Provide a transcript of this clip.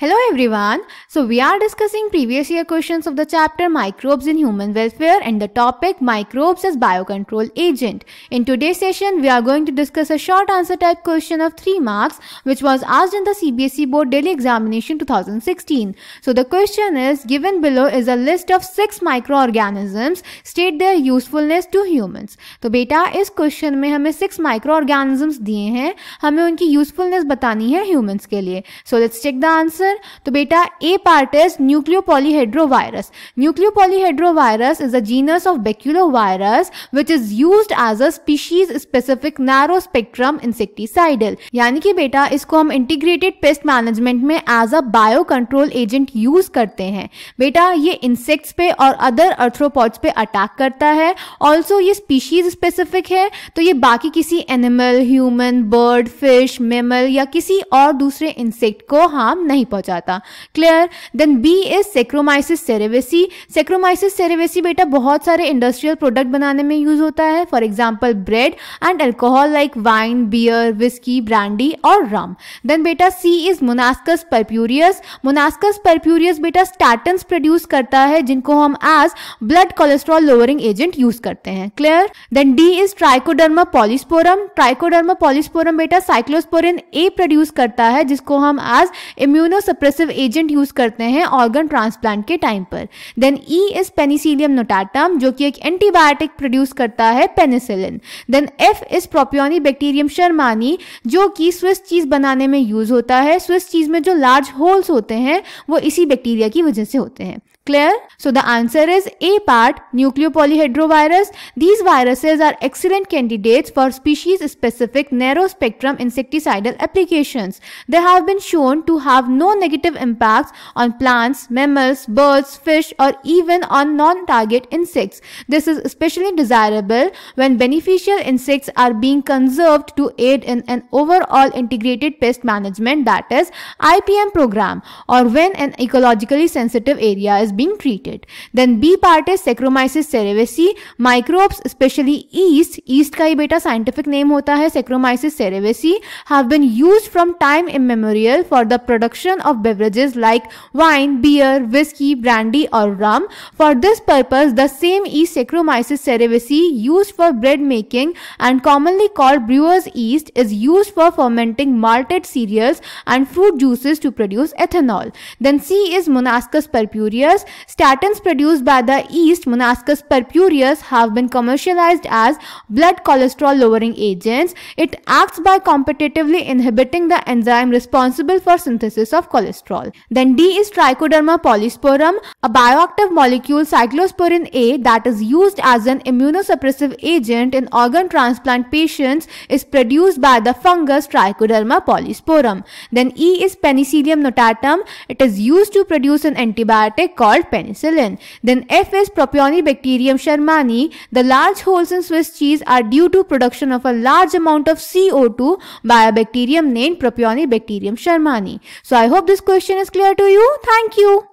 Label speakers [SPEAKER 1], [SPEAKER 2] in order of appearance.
[SPEAKER 1] Hello everyone. So we are discussing previous year questions of the chapter Microbes in Human Welfare and the topic Microbes as Biocontrol Agent. In today's session, we are going to discuss a short answer type question of 3 marks which was asked in the CBSE Board Daily Examination 2016. So the question is, given below is a list of 6 microorganisms, state their usefulness to humans. तो बेटा इस question में हमें 6 microorganisms दिए हैं, हमें उनकी usefulness बतानी है ह्यूमंस के लिए. So let's check the answer. तो बेटा A part is nucleopolyhedrovirus. Nucleopolyhedrovirus is a genus of baculovirus which is used as a species specific narrow spectrum insecticidal. यानी कि बेटा इसको हम इंटीग्रेटेड पेस्ट मैनेजमेंट में as a bio control agent use करते हैं. बेटा ये इंसेक्ट्स पे और अदर अर्थ्रोपॉड्स पे अटैक करता है. ऑल्सो ये स्पीशीज स्पेसिफिक है, तो ये बाकी किसी animal, human, bird, fish, mammal या किसी और दूसरे इंसेक्ट को हार्म नहीं पहुंचाता. Clear. Then B is Saccharomyces cerevisiae. Saccharomyces cerevisiae बेटा बहुत सारे इंडस्ट्रियल प्रोडक्ट बनाने में यूज होता है. For example bread and alcohol like wine, beer, whisky, brandy और रम. देन बेटा C is Monascus purpureus. Monascus purpureus बेटा स्टैटिन्स प्रोड्यूस करता है जिनको हम as blood cholesterol lowering agent use करते हैं. Clear. Then D is Trichoderma polysporum. Trichoderma polysporum बेटा साइक्लोस्पोरिन ए प्रोड्यूस करता है जिसको हम एज इम्यूनोसप्रेसिव एजेंट यूज करते हैं ऑर्गन ट्रांसप्लांट के टाइम पर. Then E is Penicillium notatum जो कि एक एंटीबायोटिक प्रोड्यूस करता है penicillin. Then F is Propionibacterium shermanii जो कि स्विस चीज बनाने में यूज होता है. स्विस चीज में जो लार्ज होल्स होते हैं वो इसी बैक्टीरिया की वजह से होते हैं. Clear? So the answer is A part, nucleopolyhedrovirus. These viruses are excellent candidates for species-specific narrow-spectrum insecticidal applications. They have been shown to have no negative impacts on plants, mammals, birds, fish, or even on non-target insects. This is especially desirable when beneficial insects are being conserved to aid in an overall integrated pest management, that is IPM program, or when an ecologically sensitive area is being treated. Then B part is Saccharomyces cerevisiae. Microbes, especially yeast का ही बेटा scientific name होता है Saccharomyces cerevisiae, have been used from time immemorial for the production of beverages like wine, beer, whiskey, brandy or rum. For this purpose, the same yeast Saccharomyces cerevisiae used for bread making and commonly called brewer's yeast is used for fermenting malted cereals and fruit juices to produce ethanol. Then C is Monascus purpureus. Statins produced by the yeast Monascus purpureus have been commercialized as blood cholesterol lowering agents. It acts by competitively inhibiting the enzyme responsible for synthesis of cholesterol. Then D is Trichoderma polysporum, a bioactive molecule cyclosporin A that is used as an immunosuppressive agent in organ transplant patients is produced by the fungus Trichoderma polysporum. Then E is Penicillium notatum. It is used to produce an antibiotic called penicillin. Then F is Propionibacterium shermani. The large holes in Swiss cheese are due to production of a large amount of CO2 by a bacterium named Propionibacterium shermani. So I hope this question is clear to you. Thank you.